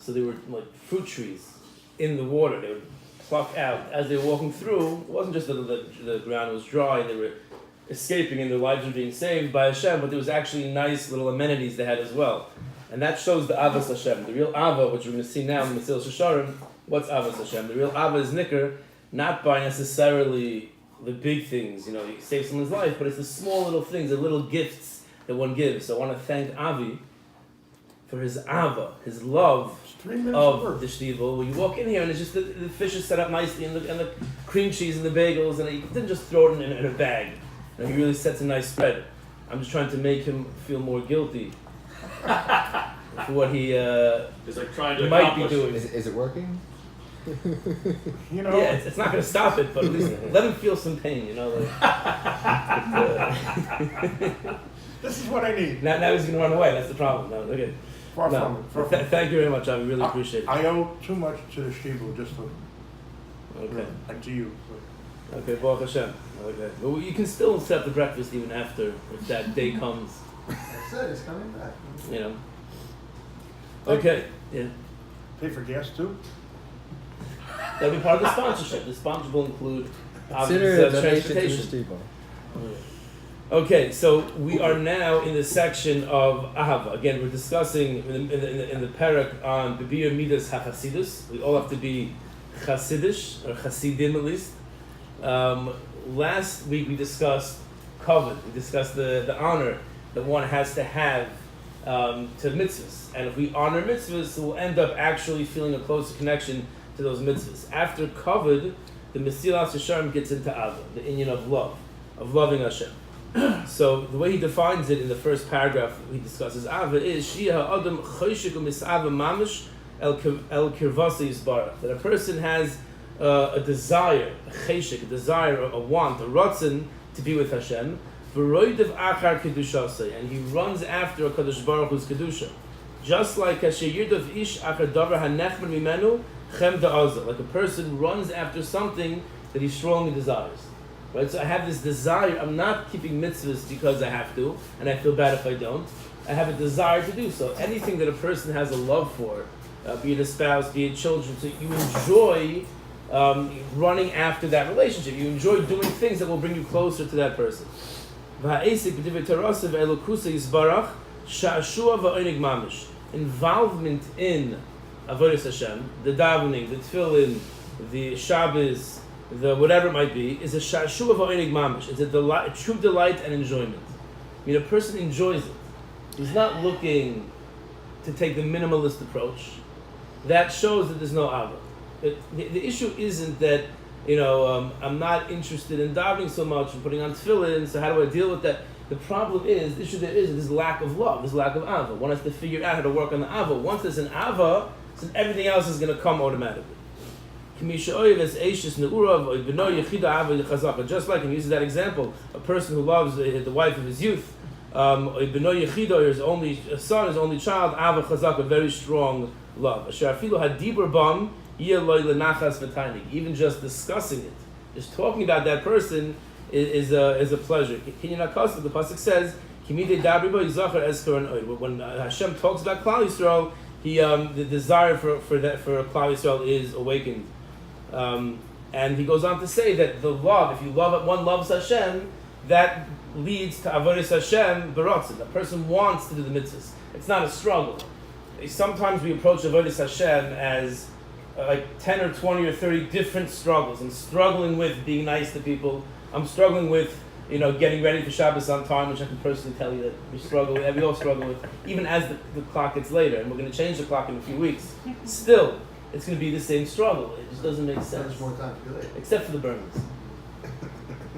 So they were like fruit trees in the water. They would pluck out as they were walking through. It wasn't just that the ground was dry and they were escaping and their lives were being saved by Hashem, but there was actually nice little amenities they had as well. And that shows the Avos Hashem. The real Ava, which we're going to see now in the Mesillas Yesharim, what's Avos Hashem? The real Ava is Nicker, not by necessarily the big things, you save someone's life, but it's the small little things, the little gifts that one gives. So I want to thank Avi for his Ava, his love of the shtivel. When you walk in here and it's just the fish is set up nicely and the cream cheese and the bagels, and he didn't just throw it in a bag. He really sets a nice spread. I'm just trying to make him feel more guilty for what he it's like trying to might be doing. Is it working? Yeah, it's not going to stop it, but at least let him feel some pain. This is what I need. Now he's going to run away. That's the problem. No, okay. Far from it. Thank you very much. I really appreciate it. I owe too much to the shtivel just to. Okay. And to you. Okay, Baruch Hashem. Okay. Well, you can still set the breakfast even after, if that day comes. I said it's coming back. Okay. Yeah. Pay for gas too? That'll be part of the sponsorship. The sponsorship will include Consider transportation. Okay, so we are now in the section of Ahava. Again, we're discussing in the parak on Bibir Midas HaChasidus. We all have to be Chasidish, or Chasidim at least. Last week we discussed kavod. We discussed the honor that one has to have to mitzvahs. And if we honor mitzvahs, we'll end up actually feeling a closer connection to those mitzvahs. After kavod, the Mesillas Yesharim gets into Ava, the inyan of love, of loving Hashem. So the way he defines it in the first paragraph he discusses Ava is Shia Adam Choshik Misava Mamish El Kirvasa Yisbarach, that a person has a desire, a cheshik, a desire, a want, a ratzon to be with Hashem, v'roidev achar kedushasei, and he runs after a Kadosh Baruch Hu's kedusha, just like kasher yirdav ish achar davar hanechman mimenu chem da'azah, like a person runs after something that he strongly desires. Right? So I have this desire. I'm not keeping mitzvahs because I have to, and I feel bad if I don't. I have a desire to do so. Anything that a person has a love for, be it a spouse, be it children, so you enjoy running after that relationship. You enjoy doing things that will bring you closer to that person. Involvement in Avodas Hashem, the davening, the tefillin, the Shabbos, the whatever it might be, is a sha'shuva v'oinig mamish. It's a true delight and enjoyment. I mean, a person enjoys it. He's not looking to take the minimalist approach. That shows that there's no ava. The issue isn't that, I'm not interested in davening so much and putting on tefillin, so how do I deal with that? The problem is, the issue there is this lack of love, this lack of ava. One has to figure out how to work on the ava. Once there's an ava, so everything else is going to come automatically. Just like, and uses that example, a person who loves the wife of his youth, or his only son, his only child, ava chazak, a very strong love. Even just discussing it, just talking about that person is a pleasure. The pasuk says, when Hashem talks about Klal Yisrael, the desire for Klal Yisrael is awakened. And he goes on to say that the love, if one loves Hashem, that leads to avodas Hashem beratzon. The person wants to do the mitzvahs. It's not a struggle. Sometimes we approach avodas Hashem as like 10 or 20 or 30 different struggles. I'm struggling with being nice to people. I'm struggling with getting ready for Shabbos on time, which I can personally tell you that we all struggle with, even as the clock gets later, and we're going to change the clock in a few weeks. Still, it's going to be the same struggle. It just doesn't make sense. More time to be late. Except for the Burmans.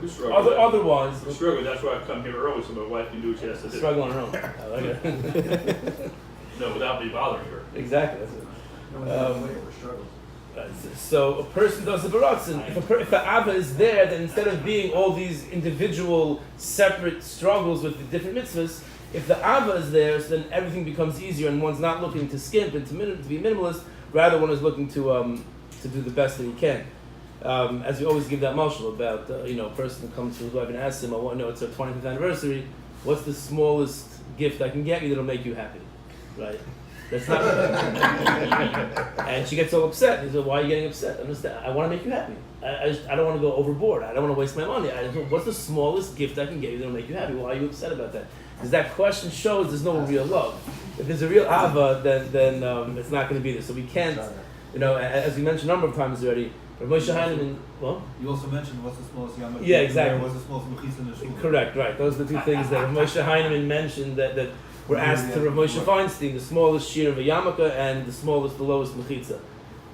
Otherwise... We struggle, that's why I come here early so my wife can do what she has to do. Struggle on her own. I like it. No, without me bothering her. Exactly, that's it. We're struggles. So a person does the baratzin. If the Ava is there, then instead of being all these individual, separate struggles with the different mitzvahs, if the Ava is there, so then everything becomes easier, and one's not looking to skimp and to be minimalist. Rather, one is looking to do the best that he can. As we always give that mashal about a person who comes to his wife and asks him, it's our 25th anniversary. What's the smallest gift I can get you that'll make you happy, right? That's not. And she gets all upset. He said, "Why are you getting upset? I want to make you happy. I don't want to go overboard. I don't want to waste my money. What's the smallest gift I can give you that'll make you happy? Why are you upset about that?" Because that question shows there's no real love. If there's a real ava, then it's not going to be there. So we can't, as we mentioned a number of times already. Rabbi Yesharim, well, you also mentioned what's the smallest yamah. Yeah, exactly. What's the smallest mechitza in the shul? Correct, right. Those are the two things that Rabbi Yesharim mentioned that were asked to Rabbi Moshe Feinstein, the smallest shiur of a yarmulke and the lowest mechitza.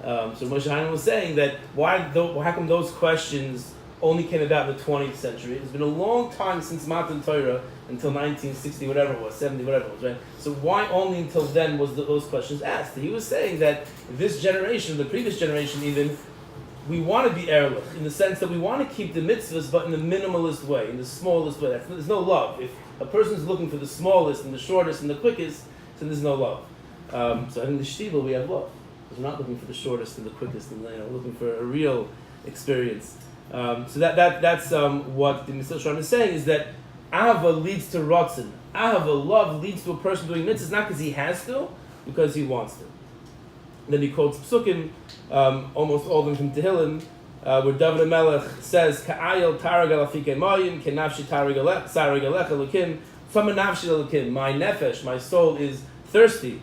So Rabbi Yesharim was saying that how come those questions only came about in the 20th century? It's been a long time since Matan Torah until 1960, whatever it was, 70, whatever it was, right? So why only until then was those questions asked? He was saying that this generation, the previous generation even, we want to be erlich in the sense that we want to keep the mitzvahs, but in the minimalist way, in the smallest way. There's no love. If a person is looking for the smallest and the shortest and the quickest, then there's no love. So in the shtibel we have love, because we're not looking for the shortest and the quickest, and we're looking for a real experience. So that's what the Mesillas is saying, is that ahava leads to rotzen. Ahava, love, leads to a person doing mitzvahs not because he has to, because he wants to. And then he quotes psukim, almost all of them from Tehillim, where David HaMelech says, "Ka'ayel tarag alafike mayim, kenafshi tarag alecha lukim, from a nafshi lukim. My nefesh, my soul is thirsting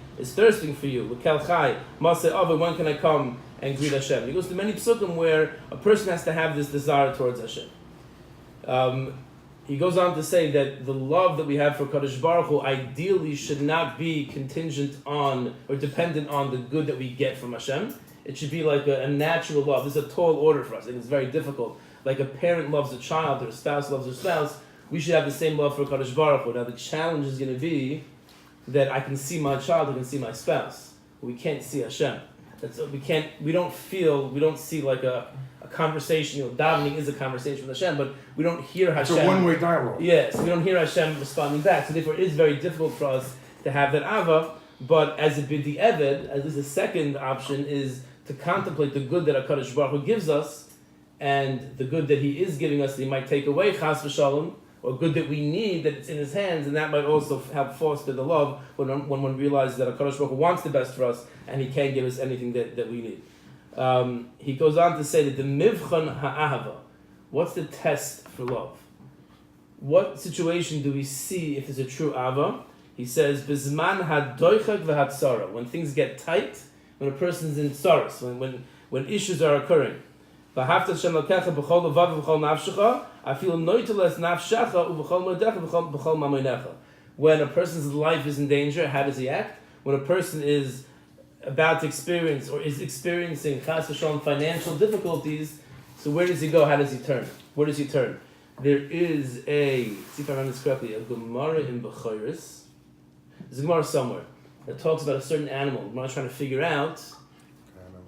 for you. L'kel chai, maseh ava, when can I come and greet Hashem?" He goes to many psukim where a person has to have this desire towards Hashem. He goes on to say that the love that we have for Kadosh Baruch Hu ideally should not be contingent on or dependent on the good that we get from Hashem. It should be like a natural love. This is a tall order for us. I think it's very difficult. Like a parent loves a child or a spouse loves her spouse, we should have the same love for Kadosh Baruch Hu. Now the challenge is going to be that I can see my child, I can see my spouse. We can't see Hashem. We don't see like a conversation. Davening is a conversation with Hashem, but we don't hear Hashem. It's a one-way dialogue. Yes, we don't hear Hashem responding back. So therefore, it is very difficult for us to have that ava. But as a bidi eved, at least the second option is to contemplate the good that HaKadosh Baruch Hu gives us, and the good that He is giving us that He might take away, chas v'shalom, or good that we need that it's in His hands, and that might also help foster the love when one realizes that HaKadosh Baruch Hu wants the best for us, and He can't give us anything that we need. He goes on to say that the mivchan ha'ahava, what's the test for love? What situation do we see if there's a true ava? He says, bizman hadoichak v'hatzara, when things get tight, when a person's in tsaros, when issues are occurring. V'hafta Hashem lokecha b'chol levav v'chol nafshecha, afilu noiteles nafshecha u'v'chol modecha v'chol mamonecha. When a person's life is in danger, how does he act? When a person is about to experience or is experiencing chas v'shalom financial difficulties, so where does he go? How does he turn? Where does he turn? There is see if I remember this correctly, a Gemara in Bechoros. There's a Gemara somewhere that talks about a certain animal. The Gemara is trying to figure out.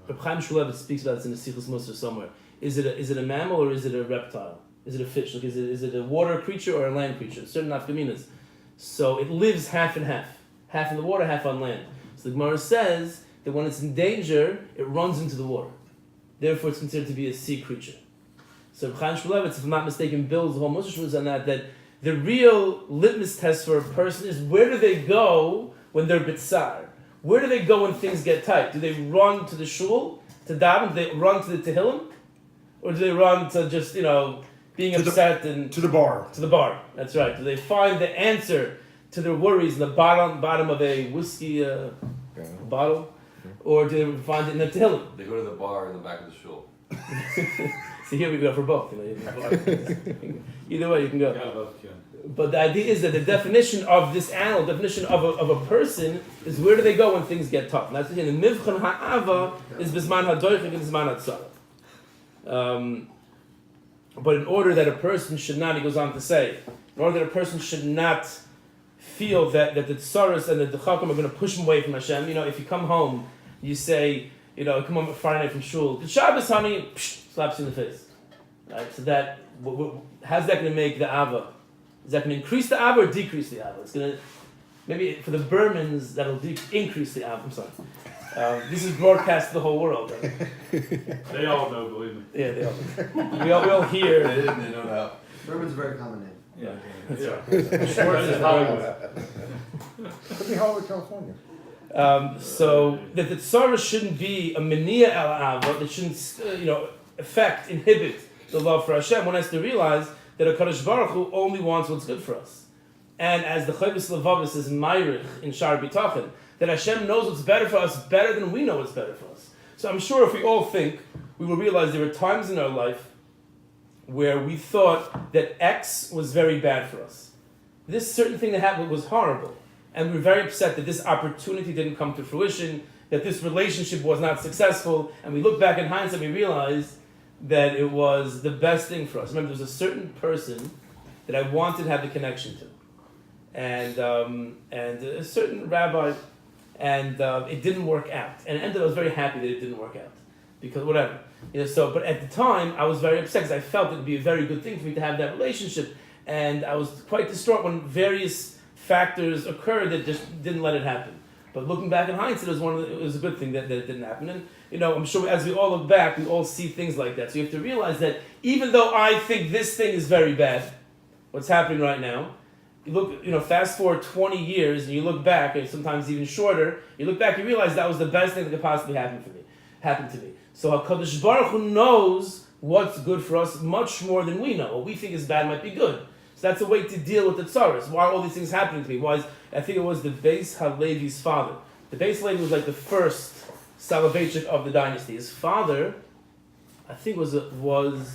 Reb Chaim Shmulevitz speaks about this in the Sichos Musar somewhere. Is it a mammal or is it a reptile? Is it a fish? Like is it a water creature or a land creature? Certain nafkaminas. So it lives half and half in the water, half on land. So the Gemara says that when it's in danger, it runs into the water. Therefore, it's considered to be a sea creature. So Chaim Shmulevitz, if I'm not mistaken, builds the whole Musar on that the real litmus test for a person is where do they go when they're bitzar? Where do they go when things get tight? Do they run to the shul, to daven? Do they run to the tehillim? Or do they run to just, being upset and... To the bar. To the bar, that's right. Do they find the answer to their worries in the bottom of a whiskey bottle? Or do they find it in the tehillim? They go to the bar in the back of the shul. See, here we go for both. Either way, you can go. But the idea is that the definition of this animal, definition of a person, is where do they go when things get tough? And that's the thing. The mivchan ha'ava is bisman ha'doichik and bisman ha'tzara. But in order that a person should not, he goes on to say, in order that a person should not feel that the tsaras and the dechakim are going to push him away from Hashem. If you come home, you say, come home Friday night from shul, good Shabbos, honey, slaps you in the face. Right? So that, how's that going to make the ava? Is that going to increase the ava or decrease the ava? It's going to, maybe for the Burmans, that'll increase the ava. I'm sorry. This is broadcast to the whole world. Right? They all know, believe me. Yeah, they all. We all hear. They don't know. Bourbon's a very common name. Yeah, that's Yeah. right. Schwartz is Hollywood. Hollywood. Could be Hollywood, California. So that the tzara shouldn't be a meniya el ava, that shouldn't, inhibit the love for Hashem. One has to realize that a Kadosh Baruch Hu only wants what's good for us. And as the Chayvus Levavah says in Meirich, in Shar B'tachin, that Hashem knows what's better for us better than we know what's better for us. So I'm sure if we all think, we will realize there were times in our life where we thought that X was very bad for us. This certain thing that happened was horrible. And we were very upset that this opportunity didn't come to fruition, that this relationship was not successful. And we look back in hindsight and we realize that it was the best thing for us. Remember, there was a certain person that I wanted to have the connection to. And a certain rabbi, and it didn't work out. And it ended up, I was very happy that it didn't work out. Because whatever. But at the time, I was very upset because I felt it would be a very good thing for me to have that relationship. And I was quite distraught when various factors occurred that just didn't let it happen. But looking back in hindsight, it was a good thing that it didn't happen. And I'm sure as we all look back, we all see things like that. So you have to realize that even though I think this thing is very bad, what's happening right now, you look, fast forward 20 years and you look back, and sometimes even shorter, you look back, you realize that was the best thing that could possibly happen to me. So HaKadosh Baruch Hu knows what's good for us much more than we know. What we think is bad might be good. So that's a way to deal with the tzaras. Why are all these things happening to me? I think it was the Beis Halevi's father. The Beis Halevi was like the first Soloveitchik of the dynasty. His father, I think was Rav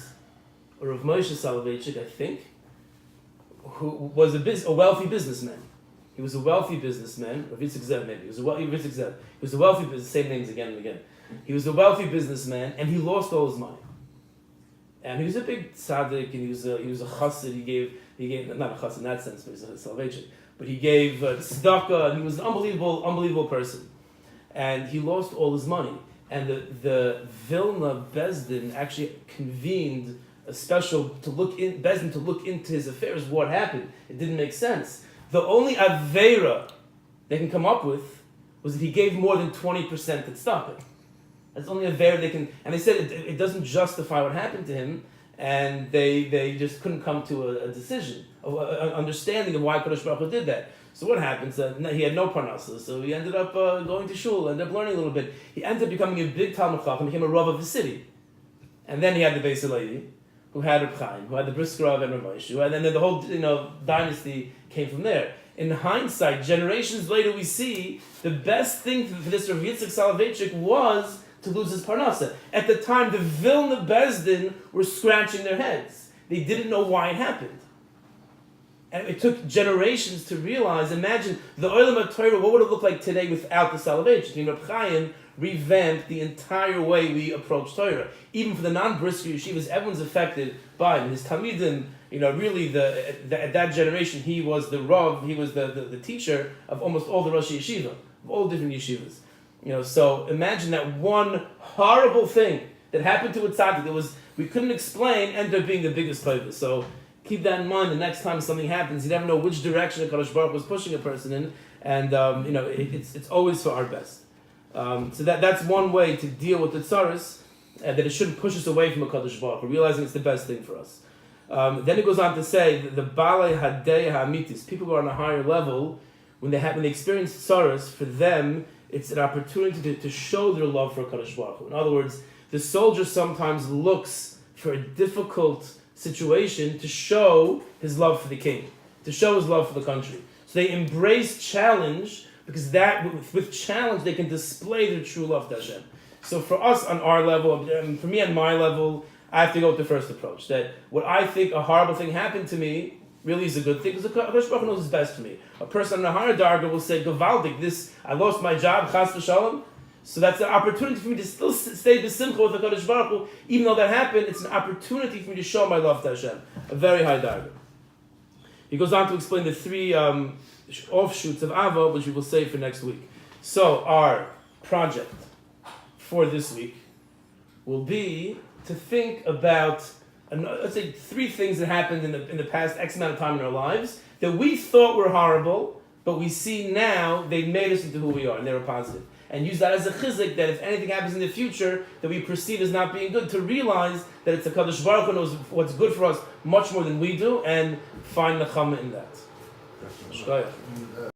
Moshe Soloveitchik, I think, who was a wealthy businessman. He was a wealthy businessman. Rav Yitzchak Zev, maybe. He was a wealthy business. Same names again and again. He was a wealthy businessman, and he lost all his money. And he was a big tzaddik, and he was a chassid. He gave not a chassid in that sense, but he's a salvation. But he gave tzedakah, and he was an unbelievable person. And he lost all his money. And the Vilna Bezdin actually convened a special Bezdin to look into his affairs. What happened? It didn't make sense. The only aveira they can come up with was that he gave more than 20% to tzedakah. That's only aveira they can. And they said it doesn't justify what happened to him. And they just couldn't come to a decision, an understanding of why Kadosh Baruch Hu did that. So what happens? He had no parnasa, so he ended up going to shul, ended up learning a little bit. He ended up becoming a big Talmud Chacham, became a Rav of the city. And then he had the Beis Halevi, who had Reb Chaim, who had the Brisker Rav and Rav Moshe, and then the whole dynasty came from there. In hindsight, generations later, we see the best thing for this Rav Yitzchak Soloveitchik was to lose his parnasa. At the time, the Vilna Bezdin were scratching their heads. They didn't know why it happened. And it took generations to realize, imagine the Olam HaTorah, what would it look like today without the Soloveitchik? Reb Chaim revamped the entire way we approach Torah. Even for the non-brisker yeshivas, everyone's affected by him. His Talmidim, really at that generation, he was the Rav, he was the teacher of almost all the Rosh Yeshiva, of all different yeshivas. So imagine that one horrible thing that happened to a tzaddik that we couldn't explain ended up being the biggest favour. So keep that in mind. The next time something happens, you never know which direction the Kadosh Baruch was pushing a person in, and it's always for our best. So that's one way to deal with the tzaras, that it shouldn't push us away from a Kadosh Baruch. We're realizing it's the best thing for us. Then it goes on to say that the balei hadei ha'amitis, people who are on a higher level, when they experience tzaras, for them it's an opportunity to show their love for a Kadosh Baruch Hu. In other words, the soldier sometimes looks for a difficult situation to show his love for the king, to show his love for the country. So they embrace challenge, because with challenge they can display their true love to Hashem. So for us on our level, for me on my level, I have to go with the first approach. That what I think a horrible thing happened to me really is a good thing, because the Kadosh Baruch Hu knows what's best for me. A person on a higher darga will say, Gavaldik, I lost my job, chas v'shalom. So that's an opportunity for me to still stay b'simcha with the Kadosh Baruch Hu. Even though that happened, it's an opportunity for me to show my love to Hashem. A very high darga. He goes on to explain the three offshoots of Ava, which we will save for next week. So our project for this week will be to think about, let's say, three things that happened in the past X amount of time in our lives that we thought were horrible, but we see now they made us into who we are, and they were positive. And use that as a chizik, that if anything happens in the future that we perceive as not being good, to realize that it's a Kadosh Baruch Hu knows what's good for us much more than we do, and find nechama in that.